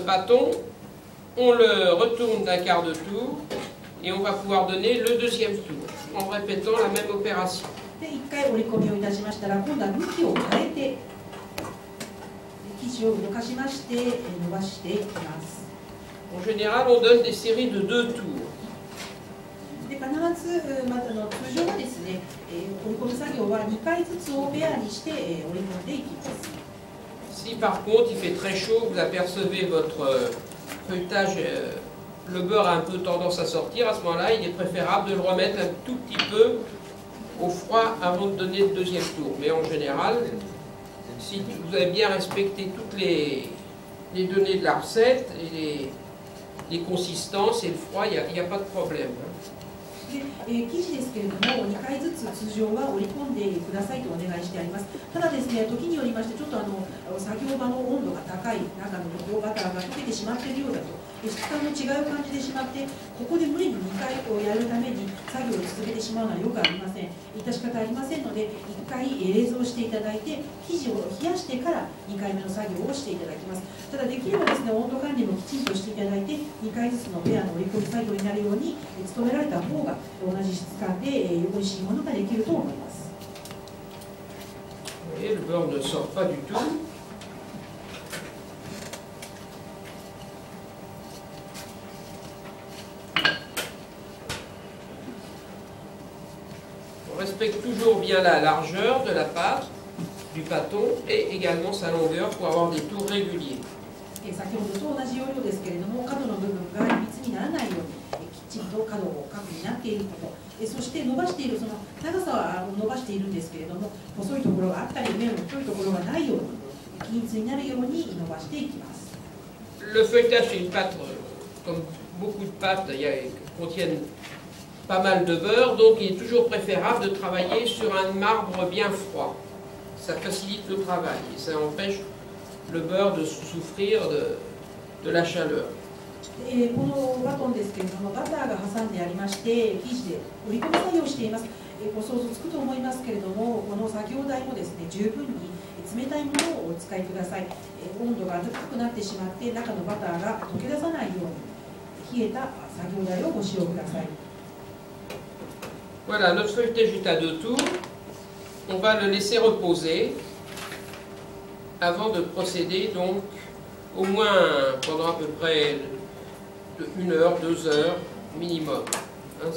bâton, on le retourne d'un quart de tour et on va pouvoir donner le deuxième tour en répétant la même opération. で1回折り込みをいたしましたら、今度は向きを変えて生地を動かしまして伸ばしていきます。 En général, on donne des séries de 2 tours. で必ず通常はですね、折り込み作業は2回ずつをペアにして折り込んでいきます。 Si par contre il fait très chaud, vous apercevez votre feuilletage, le beurre a un peu tendance à sortir, à ce moment-là, il est préférable de le remettre un tout petit peu au froid avant de donner le deuxième tour. Mais en général, si vous avez bien respecté toutes les données de la recette et les consistances et le froid, il n'y a pas de problème. で生地ですけれども、2回ずつ通常は折り込んでくださいとお願いしてあります。ただですね、時によりまして、ちょっと作業場の温度が高い、中のバターが溶けてしまっているようだと、質感の違いを感じてしまって、ここで無理に2回をやるために作業を続けてしまうのはよくありません。致し方ありませんので、1回冷蔵していただいて、生地を冷やしてから2回目の作業をしていただきます。ただできればですね、温度管理もきちんとしていただいて、2回ずつのペアの折り込み作業になるように努められた方が同じ質感で美味しいものができると思います。Et le beurre ne sort pas du tout. On respecte toujours bien la largeur de la pâte, du bâton et également sa longueur pour avoir des tours réguliers. 先ほどと同じ要領ですけれども、角の部分がいびつにならないようにきちんと角を角になっていること、そして伸ばしているその長さは伸ばしているんですけれども、細いところがあったり面の太いところがないように均一になるように伸ばしていきます。 Le feuilletage, c'est une pâte, comme beaucoup de pâtes, contiennent pas mal de beurre, donc il est toujours préférable de travailler sur un marbre bien froid. Ça facilite le travail et ça empêche le beurre de souffrir de la chaleur. このバトンですけれども、バターが挟んでありまして、生地で折り込み作業をしています。ご想像つくと思いますけれども、この作業台もですね、十分に冷たいものをお使いください。温度が高くなってしまって、中のバターが溶け出さないように、冷えた作業台をご使用ください。Voilà, notre feuilletage est à 2 tours. On va le laisser reposer avant de procéder donc au moins pendant à peu près 1 heure, 2 heures minimum. Hein,